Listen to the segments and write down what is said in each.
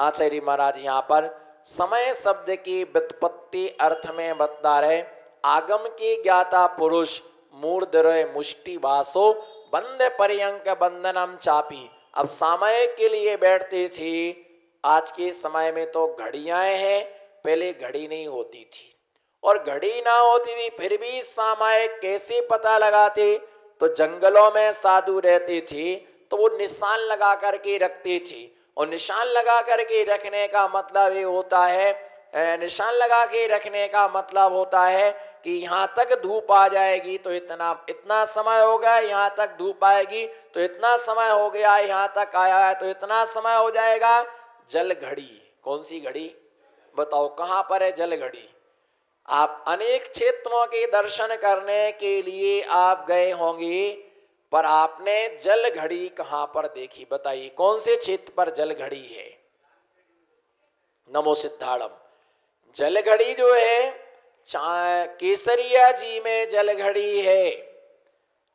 आचार्य महाराज यहाँ पर समय शब्द की व्युत्पत्ति अर्थ में बता रहे, आगम के ज्ञाता पुरुष मूर्धरय मुष्टि वासो बंद पर्यंक बंधनम चापी। अब समय के लिए बैठते थे, आज के समय में तो घड़ियां हैं, पहले घड़ी नहीं होती थी, और घड़ी ना होती थी फिर भी समय कैसे पता लगाते, तो जंगलों में साधु रहते थे तो वो निशान लगा करके रखते थे, और निशान लगा करके रखने का मतलब ये होता है, निशान लगा के रखने का मतलब होता है कि यहाँ तक धूप आ जाएगी तो इतना समय हो गया, यहाँ तक धूप आएगी तो इतना समय हो गया, यहाँ तक आया है तो इतना समय हो जाएगा। जल घड़ी, कौन सी घड़ी बताओ, कहाँ पर है जल घड़ी? आप अनेक क्षेत्रों के दर्शन करने के लिए आप गए होंगे, पर आपने जल घड़ी कहाँ पर देखी बताइए, कौन से क्षेत्र पर जल घड़ी है? नमो सिद्धाड़म। जल घड़ी जो है केसरिया जी में जल घड़ी है,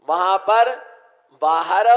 वहां पर बाहर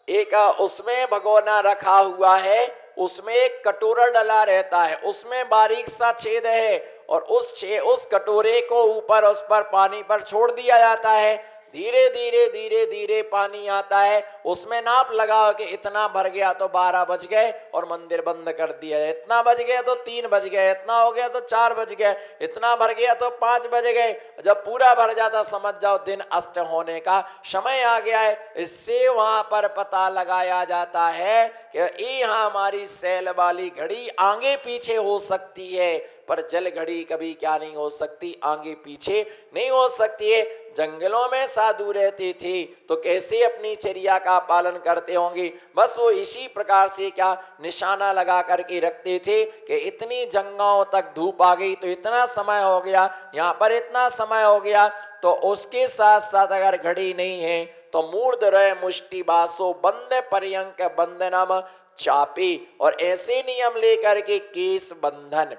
एक उसमें भगोना रखा हुआ है, उसमें एक कटोरा डला रहता है, उसमें बारीक सा छेद है, और उस कटोरे को ऊपर उस पर पानी पर छोड़ दिया जाता है, धीरे धीरे धीरे धीरे पानी आता है, उसमें नाप लगाओ कि इतना भर गया तो 12 बज गए और मंदिर बंद कर दिया, इतना बज गया तो 3 बज गए, इतना हो गया तो 4 बज गए, इतना भर गया तो 5 बज गए। जब पूरा भर जाता समझ जाओ दिन अस्त होने का समय आ गया है। इससे वहां पर पता लगाया जाता है कि यहाँ हमारी सैल वाली घड़ी आगे पीछे हो सकती है, पर जल घड़ी कभी क्या नहीं हो सकती, आगे पीछे नहीं हो सकती है। जंगलों में साधु रहते थे तो कैसे अपनी चर्या का पालन करते होंगे, बस वो इसी प्रकार से क्या निशाना लगा करके रखते थे कि इतनी जंगाओं तक धूप आ गई तो इतना समय हो गया, यहाँ पर इतना समय हो गया। तो उसके साथ साथ अगर घड़ी नहीं है तो मूर्धरय मुष्टि बासो बंद पर्यंक बंधनम चापी, और ऐसे नियम लेकर के केश बंधन,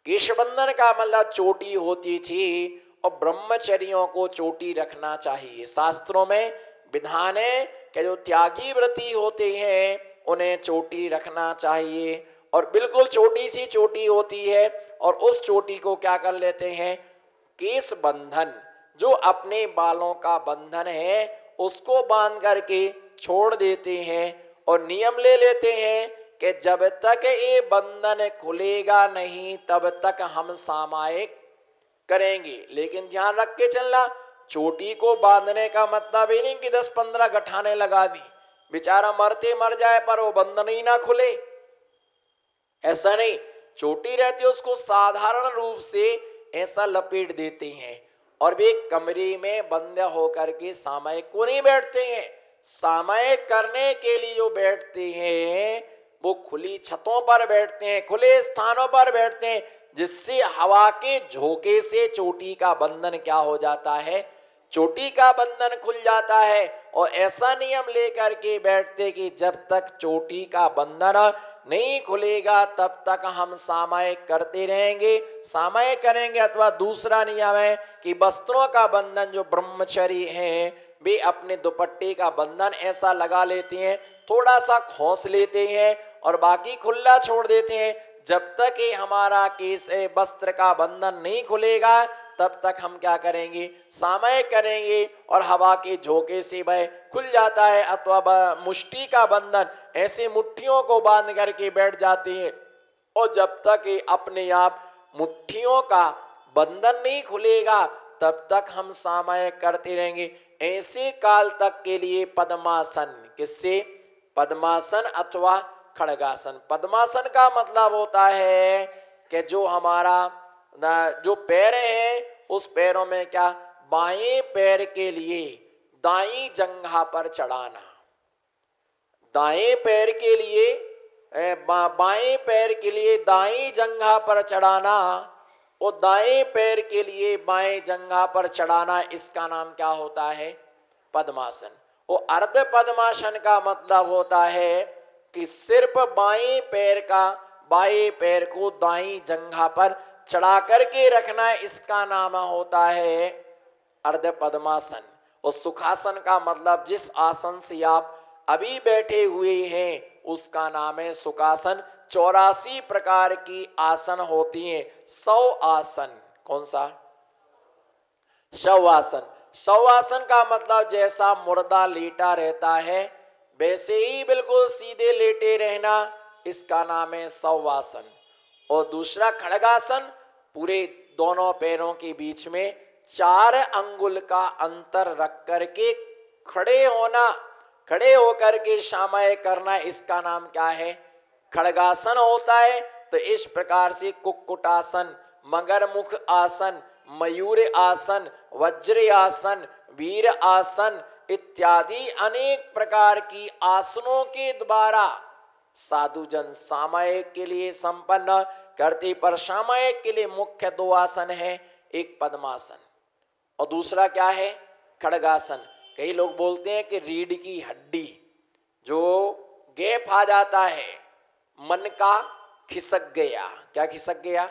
केश बंधन का मतलब चोटी होती थी, और ब्रह्मचर्यों को चोटी रखना चाहिए। शास्त्रों में विधान है कि जो त्यागी व्रती होते हैं उन्हें चोटी रखना चाहिए, और बिल्कुल छोटी सी चोटी होती है, और उस चोटी को क्या कर लेते हैं, केश बंधन, जो अपने बालों का बंधन है उसको बांध करके छोड़ देते हैं, और नियम ले लेते हैं कि जब तक ये बंधन खुलेगा नहीं तब तक हम सामायिक करेंगे। लेकिन ध्यान रख के चलना, चोटी को बांधने का मतलब ही नहीं कि 10-15 गठाने लगा दी, बेचारा मरते मर जाए पर वो बंधन ही ना खुले, ऐसा नहीं। चोटी रहती है उसको साधारण रूप से ऐसा लपेट देते हैं, और वे कमरे में बंद होकर के सामायिक को नहीं बैठते हैं। सामायिक करने के लिए जो बैठते हैं वो खुली छतों पर बैठते हैं, खुले स्थानों पर बैठते हैं, जिससे हवा के झोंके से चोटी का बंधन क्या हो जाता है, चोटी का बंधन खुल जाता है। और ऐसा नियम लेकर के बैठते कि जब तक चोटी का बंधन नहीं खुलेगा तब तक हम सामायिक करते रहेंगे, सामायिक करेंगे। अथवा दूसरा नियम है कि वस्त्रों का बंधन, जो ब्रह्मचर्य हैं वे अपने दुपट्टे का बंधन ऐसा लगा लेते हैं, थोड़ा सा खोस लेते हैं और बाकी खुला छोड़ देते हैं। जब तक ये हमारा केस वस्त्र का बंधन नहीं खुलेगा तब तक हम क्या करेंगे, सामायिक करेंगे, और हवा के झोंके से वह खुल जाता है। अथवा मुष्टि का बंधन, ऐसे मुट्ठियों को बांध करके बैठ जाते हैं, और जब तक ये अपने आप मुट्ठियों का बंधन नहीं खुलेगा तब तक हम सामायिक करते रहेंगे। ऐसे काल तक के लिए पद्मासन, किससे, पद्मासन अथवा खड़गासन। पद्मासन का मतलब होता है कि जो हमारा जो पैर हैं उस पैरों में क्या, बाएं पैर के लिए दाईं जंघा पर चढ़ाना, दाएं पैर के लिए बाएं पैर के लिए दाईं जंघा पर चढ़ाना, और दाएं पैर के लिए बाएं जंघा पर चढ़ाना, इसका नाम क्या होता है, पद्मासन। वो अर्ध पद्मासन का मतलब होता है कि सिर्फ बाएं पैर को दाईं जंघा पर चढ़ा करके रखना है, इसका नाम होता है अर्ध पद्मासन। और सुखासन का मतलब जिस आसन से आप अभी बैठे हुए हैं उसका नाम है सुखासन। 84 प्रकार की आसन होती हैं। 100 आसन, कौन सा? शवासन। शवासन का मतलब जैसा मुर्दा लेटा रहता है वैसे ही बिल्कुल सीधे लेटे रहना, इसका नाम है शवासन। और दूसरा खड़गासन, पूरे दोनों पैरों के बीच में 4 अंगुल का अंतर रख करके खड़े होना, खड़े होकर के सामय करना, इसका नाम क्या है? खड़गासन होता है। तो इस प्रकार से कुक्कुटासन, मगरमुख आसन, मयूर आसन, वज्र आसन, वीर आसन इत्यादि अनेक प्रकार की आसनों के द्वारा साधुजन सामयिक के लिए संपन्न करते। पर सामयिक के लिए मुख्य 2 आसन है, एक पद्मासन और दूसरा क्या है? खड़गासन। कई लोग बोलते हैं कि रीढ़ की हड्डी जो गैप आ जाता है, मन का खिसक गया। क्या खिसक गया?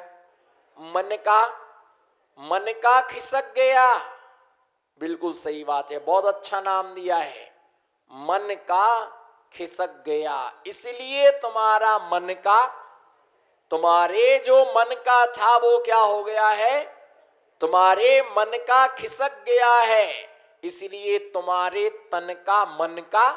मन का खिसक गया। बिल्कुल सही बात है, बहुत अच्छा नाम दिया है, मन का खिसक गया। इसलिए तुम्हारा मन का, तुम्हारे जो मन का था वो क्या हो गया है? तुम्हारे मन का खिसक गया है। इसलिए तुम्हारे तन का मन का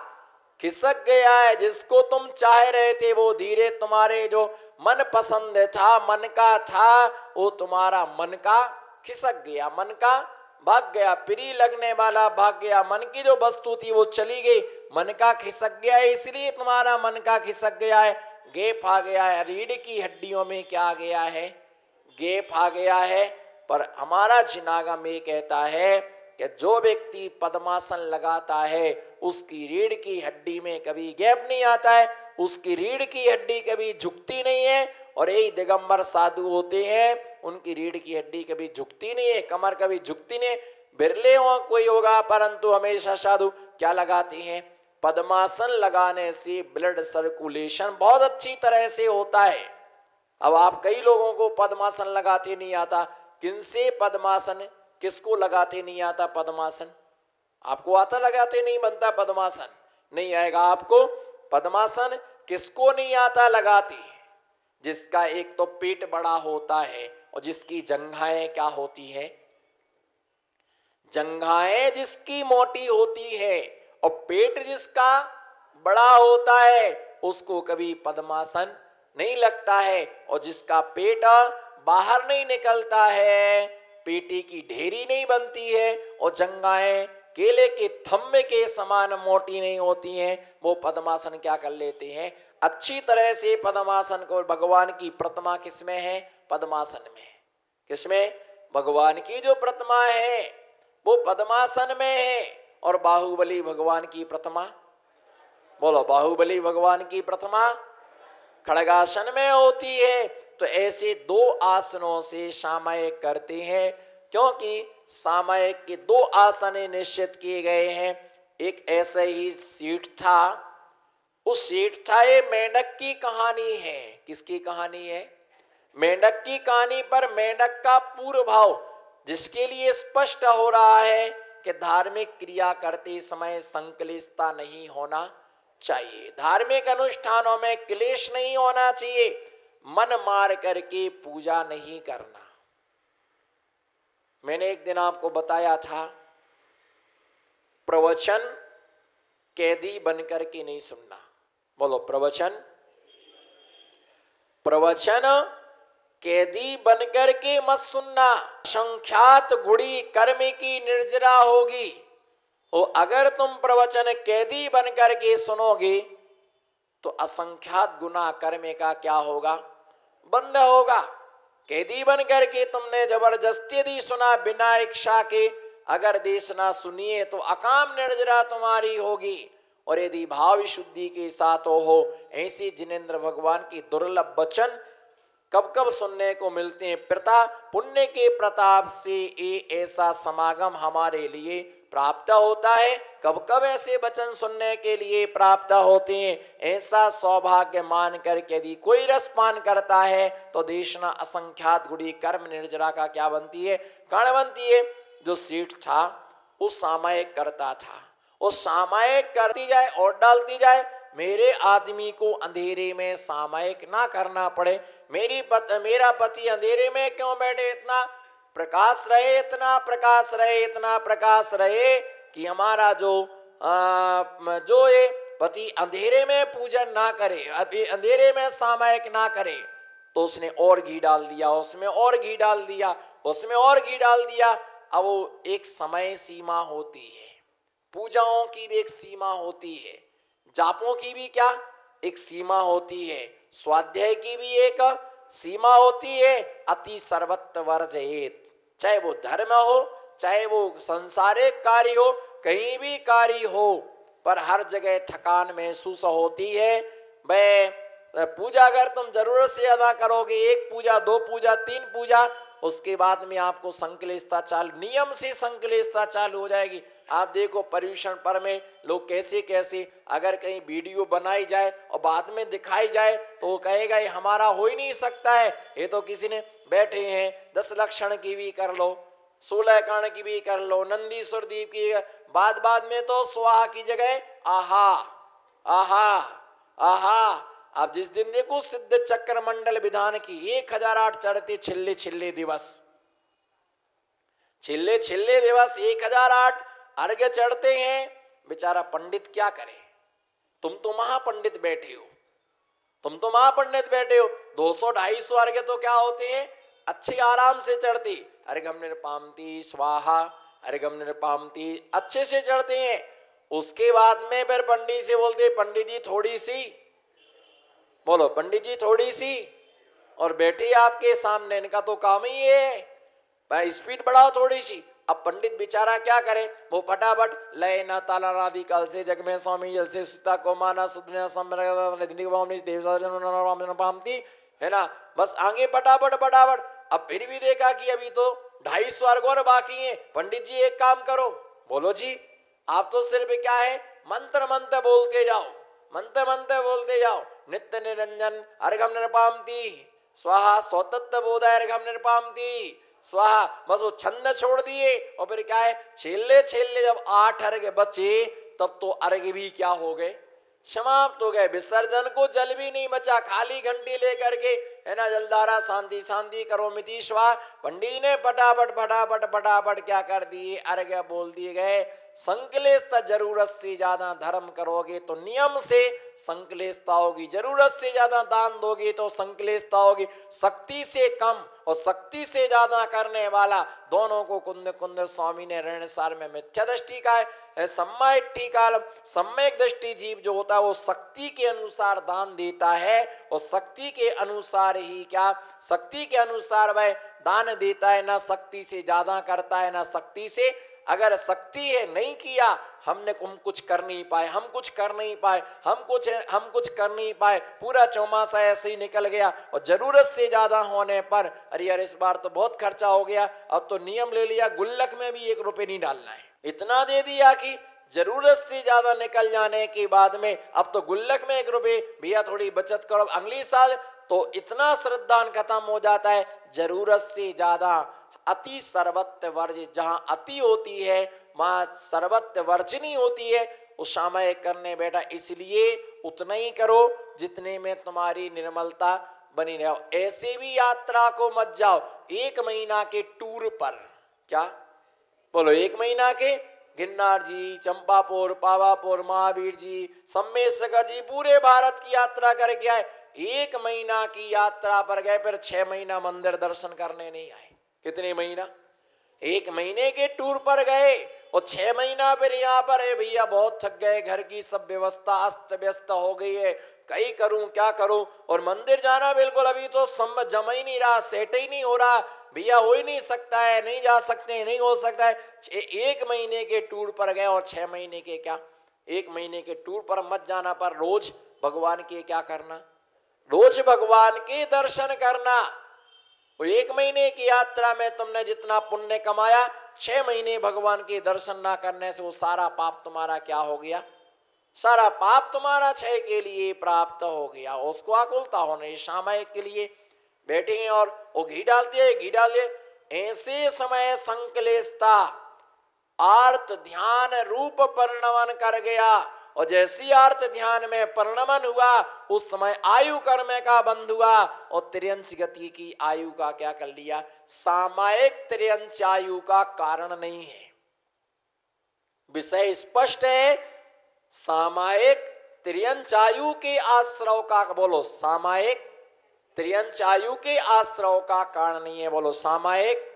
खिसक गया है। जिसको तुम चाह रहे थे वो धीरे तुम्हारे जो मन पसंद था, मन का था, वो तुम्हारा मन का खिसक गया, मन का भाग गया। प्रिय लगने वाला भाग गया, मन की जो वस्तु थी वो चली गई, मन का खिसक गया है। इसलिए तुम्हारा मन का खिसक गया है, गैप आ गया है। रीढ़ की हड्डियों में क्या आ गया है? गैप आ गया है। पर हमारा जिनागम ये कहता है कि जो व्यक्ति पद्मासन लगाता है उसकी रीढ़ की हड्डी में कभी गैप नहीं आता है, उसकी रीढ़ की हड्डी कभी झुकती नहीं है। और यही दिगंबर साधु होते हैं, उनकी रीढ़ की हड्डी कभी झुकती नहीं है, कमर कभी झुकती नहीं। बिरले हो कोई होगा, परंतु हमेशा साधु क्या लगाते हैं? पद्मासन लगाने से ब्लड सर्कुलेशन बहुत अच्छी तरह से होता है। अब आप कई लोगों को पद्मासन लगाते नहीं आता, किनसे पद्मासन, किसको लगाते नहीं आता पद्मासन? आपको आता? लगाते नहीं बनता पद्मासन, नहीं आएगा आपको पद्मासन। किसको नहीं आता लगाते? जिसका एक तो पेट बड़ा होता है और जिसकी जंघाएं क्या होती है? जंघाएं जिसकी मोटी होती है और पेट जिसका बड़ा होता है उसको कभी पद्मासन नहीं लगता है। और जिसका पेट बाहर नहीं निकलता है, पेटी की ढेरी नहीं बनती है और जंघाएं केले के थम्बे के समान मोटी नहीं होती हैं, वो पद्मासन क्या कर लेते हैं? अच्छी तरह से पद्मासन को। भगवान की प्रतिमा किसमें है? पद्मासन में। किसमें? भगवान की जो प्रतिमा है वो पद्मासन में है। और बाहुबली भगवान की प्रतिमा, बोलो, बाहुबली भगवान की प्रतिमा खड़गासन में होती है। तो ऐसे 2 आसनों से सामयिक करते हैं, क्योंकि सामयिक के 2 आसन निश्चित किए गए हैं। एक ऐसे ही सीट था, उस सीट था, ये मेंढक की कहानी है। किसकी कहानी है? मेंढक की कहानी। पर मेंढक का पूर्व भाव जिसके लिए स्पष्ट हो रहा है कि धार्मिक क्रिया करते समय संक्लिष्टता नहीं होना चाहिए, धार्मिक अनुष्ठानों में क्लेश नहीं होना चाहिए, मन मार करके पूजा नहीं करना। मैंने एक दिन आपको बताया था, प्रवचन कैदी बनकर के नहीं सुनना। बोलो, प्रवचन कैदी बनकर के मत सुनना। संख्यात गुड़ी कर्म की निर्जरा होगी। और अगर तुम प्रवचन कैदी बनकर के सुनोगे तो असंख्यात गुना कर्म का क्या होगा? बंद होगा। कैदी बनकर के तुमने जबरदस्ती यदि सुना बिना इच्छा के, अगर देश ना सुनिए तो अकाम निर्जरा तुम्हारी होगी। और यदि भाव शुद्धि के साथ हो, ऐसे जिनेंद्र भगवान की दुर्लभ वचन कब कब सुनने को मिलते हैं। पिता पुण्य के प्रताप से ये ऐसा समागम हमारे लिए प्राप्त होता है। कब कब ऐसे वचन सुनने के लिए प्राप्त होते हैं। ऐसा सौभाग्य मान करके यदि कोई रसपान करता है तो देशना असंख्यात गुड़ी कर्म निर्जरा का क्या बनती है? कर्ण बनती है। जो सीट था वो सामयिक करता था, वो सामयिक करती जाए और डालती जाए, मेरे आदमी को अंधेरे में सामयिक ना करना पड़े, मेरा पति अंधेरे में क्यों बैठे, इतना प्रकाश रहे, इतना प्रकाश रहे, इतना प्रकाश रहे कि हमारा जो ये पति अंधेरे में पूजन ना करे, अंधेरे में सामयिक ना करे। तो उसने और घी डाल दिया, उसमें और घी डाल दिया, उसमें और घी डाल दिया। अब वो एक समय सीमा होती है, पूजाओं की भी एक सीमा होती है, जापों की भी क्या एक सीमा होती है, स्वाध्याय की भी एक सीमा होती है। अति सर्वत्र वर्जयेत, चाहे वो धर्म हो, चाहे वो संसारिक कार्य हो, कहीं भी कार्य हो, पर हर जगह थकान महसूस होती है। वह पूजा अगर तुम जरूरत से अदा करोगे, एक पूजा, दो पूजा, तीन पूजा, उसके बाद में आपको संकलेशता चालू, नियम से संकलेशता चालू हो जाएगी। आप देखो पर्यूषण पर्व में लोग कैसे कैसे, अगर कहीं वीडियो बनाई जाए और बाद में दिखाई जाए तो वो कहेगा ये हमारा हो ही नहीं सकता है, ये तो किसी ने बैठे हैं 10 लक्षण की भी कर लो, 16 कर्ण की भी कर लो, नंदीश्वर दीप की, बाद में तो स्वाहा की जगह आहा आहा आहा। आप जिस दिन देखो सिद्ध चक्र मंडल विधान की 1008 चढ़ते छिल्ले छिल्ले दिवस, छिल्ले छिल्ले दिवस 1008 अर्घ्य चढ़ते हैं। बेचारा पंडित क्या करे, तुम तो महापंडित बैठे हो, तुम तो महापंडित बैठे हो, 200-250 अर्घ्य तो क्या होते हैं, अच्छे आराम से चढ़ती, अर्घम निरपामती स्वाहा, अर्घम निरपामती अच्छे से चढ़ते हैं। उसके बाद में फिर पंडित से बोलते पंडित जी थोड़ी सी, बोलो पंडित जी थोड़ी सी, और बैठे आपके सामने, इनका तो काम ही है भाई स्पीड बढ़ाओ थोड़ी सी। अब पंडित बेचारा क्या करे, वो फटाफट लय न ताला राधि काल से जग में स्वामी जल से सीता को माना सुधना पामती है ना, बस आगे फटाफट फटाफट। अब फिर भी देखा कि अभी तो 250 स्वर्ग और बाकी है, पंडित जी एक काम करो, बोलो जी, आप तो सिर्फ क्या है मंत्र मंत्र बोलते जाओ, मंत्र मंत्र बोलते जाओ, नित्य निरंजन अर्घम निरपामती स्वाहा, स्वतत्व बोधाय अर्घम निरपामती स्वाहा, बस वो छंद छोड़ दिए। और फिर क्या है, छेले छेले जब 8 अर्घ्य बचे तब तो अर्घ्य भी क्या हो गए, समाप्त हो गए, विसर्जन को जल भी नहीं बचा, खाली घंटी लेकर के है ना, जलधारा शांति शांति करो मिति स्वाहा। पंडित ने फटाफट फटाफट फटाफट क्या कर दिए, अर्घ्य बोल दिए गए। संकलेशता, जरूरत से ज्यादा धर्म करोगे तो नियम से संकलेशता होगी, जरूरत से ज्यादा दान दोगे तो संकलेशता होगी। शक्ति से कम और शक्ति से ज्यादा करने वाला, दोनों को कुंद कुंद स्वामी ने ऋणसार में मिथ्या दृष्टि का है, सम्यक दृष्टि जीव जो होता है वो शक्ति के अनुसार दान देता है, और शक्ति के अनुसार ही क्या, शक्ति के अनुसार वह दान देता है, ना शक्ति से ज्यादा करता है ना शक्ति से। अगर शक्ति है नहीं किया, हम कुछ कर नहीं पाए, हम कुछ कर नहीं पाए, हम कुछ कर नहीं पाए, पूरा चौमासा ऐसे ही निकल गया। और जरूरत से ज्यादा होने पर अरे यार इस बार तो बहुत खर्चा हो गया, अब तो नियम ले लिया गुल्लक में भी 1 रुपए नहीं डालना है, इतना दे दिया कि जरूरत से ज्यादा निकल जाने के बाद में अब तो गुल्लक में 1 रुपए, भैया थोड़ी बचत करो अगली साल, तो इतना श्रद्धान खत्म हो जाता है। जरूरत से ज्यादा अति सर्वत्र वर्ज, जहां अति होती है वहां सर्वत्र वर्जनी होती है, उस समय करने बैठा, इसलिए उतना ही करो जितने में तुम्हारी निर्मलता बनी रहे। ऐसे भी यात्रा को मत जाओ 1 महीना के टूर पर, क्या बोलो 1 महीना के गिरनार जी, चंपापुर, पावापुर, महावीर जी, सम्मेशकर जी, पूरे भारत की यात्रा करके आए, 1 महीना की यात्रा पर गए, फिर 6 महीना मंदिर दर्शन करने नहीं आए। कितने महीना, 1 महीने के टूर पर गए और 6 महीना फिर यहाँ पर है, भैया बहुत थक गए, घर की सब व्यवस्था अस्त व्यस्त हो गई है, कहीं करूं क्या करूं, और मंदिर जाना बिल्कुल अभी तो जम ही नहीं रहा, सेट ही नहीं हो रहा, भैया हो ही नहीं सकता है, नहीं जा सकते, नहीं हो सकता है। 1 महीने के टूर पर गए और 6 महीने के क्या, 1 महीने के टूर पर मत जाना, पर रोज भगवान के क्या करना, रोज भगवान के दर्शन करना। वो 1 महीने की यात्रा में तुमने जितना पुण्य कमाया, 6 महीने भगवान के दर्शन ना करने से वो सारा पाप तुम्हारा क्या हो गया, सारा पाप तुम्हारा क्षय के लिए प्राप्त हो गया। उसको आकुलता होने सामयिक के लिए बैठेंगे और वो घी डालती है, घी डालिए, ऐसे समय संकलेशता आर्त ध्यान रूप परिणमन कर गया, और जैसी आर्त ध्यान में परिणमन हुआ उस समय आयु कर्म का बंध हुआ और त्रियंच गति की आयु का क्या कर लिया, सामायिक त्रियंच आयु का कारण नहीं है। विषय स्पष्ट है, सामायिक त्रियंच आयु के आश्रव का, बोलो सामायिक त्रियंच आयु के आश्रव का कारण नहीं है, बोलो सामायिक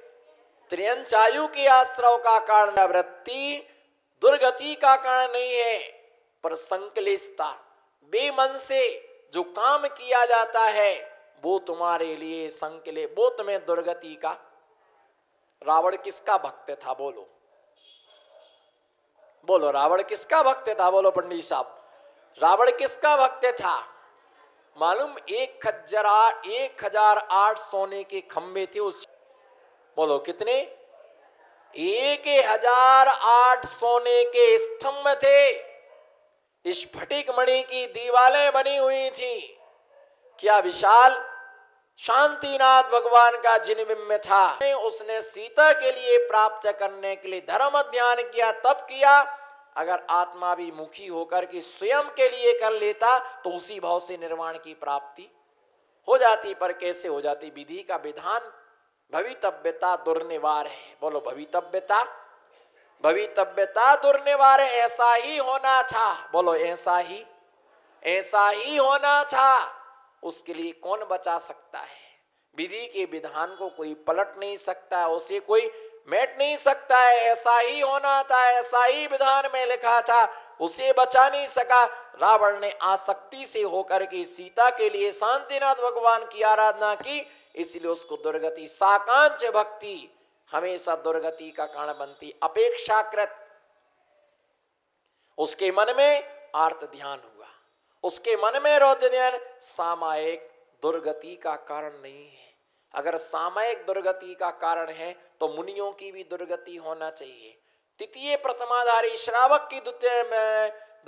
त्रियंच आयु के आश्रव का कारण वृत्ति दुर्गति का कारण नहीं है, पर संकलिष्टता बेमन से जो काम किया जाता है वो तुम्हारे लिए संकले, वो तुम्हें दुर्गति का। रावण किसका भक्त था, बोलो बोलो, रावण किसका भक्त था, बोलो पंडित साहब, रावण किसका भक्त था मालूम? 1008 सोने के खंबे थे उस, बोलो कितने? 1008 सोने के स्तंभ थे, स्फटिक मणि की दीवारें बनी हुई थी। क्या विशाल शांतिनाथ भगवान का जिनबिंब था। उसने सीता के लिए प्राप्त करने के लिए धर्म ध्यान किया, तब किया। अगर आत्मा भी मुखी होकर के स्वयं के लिए कर लेता तो उसी भाव से निर्वाण की प्राप्ति हो जाती, पर कैसे हो जाती? विधि का विधान भवितव्यता दुर्निवार है, बोलो भवितव्यता, भवितव्यता दुर्निवार है। ऐसा ही होना था, बोलो ऐसा ही होना था। उसके लिए कौन बचा सकता है? विधि के विधान को कोई पलट नहीं सकता, उसे कोई मेट नहीं सकता है। ऐसा ही होना था, ऐसा ही विधान में लिखा था, उसे बचा नहीं सका। रावण ने आसक्ति से होकर के सीता के लिए शांतिनाथ भगवान की आराधना की, इसलिए उसको दुर्गति, साकांच भक्ति हमेशा दुर्गति का कारण बनती। अपेक्षाकृत उसके मन में आर्त ध्यान हुआ, उसके मन में रौद्र ध्यान, सामायिक दुर्गति का कारण नहीं है। अगर सामायिक दुर्गति का कारण है तो मुनियों की भी दुर्गति होना चाहिए, तृतीय प्रथमाधारी श्रावक की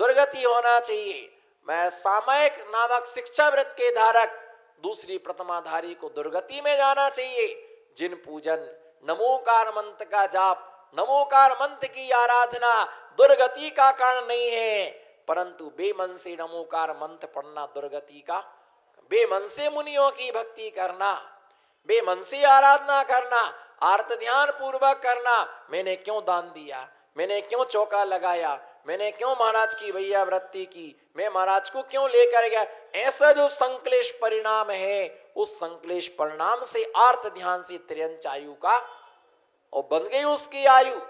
दुर्गति होना चाहिए। मैं सामायिक नामक शिक्षा वृत्त के धारक दूसरी प्रथमाधारी को दुर्गति में जाना चाहिए। जिन पूजन नमोकार मंत्र का जाप, नमोकार मंत्र की आराधना दुर्गति का कारण नहीं है, परंतु बेमन से नमोकार मंत्र पढ़ना दुर्गति का। बेमन से मुनियों की भक्ति करना, बेमन से आराधना करना, आर्त ध्यान पूर्वक करना। मैंने क्यों दान दिया, मैंने क्यों चौका लगाया, मैंने क्यों महाराज की भैया वृत्ति की, मैं महाराज को क्यों लेकर गया, ऐसा जो संक्लेश परिणाम है, उस संक्लेश परिणाम से आर्त ध्यान से त्रियंच आयु का और बन गई उसकी आयु।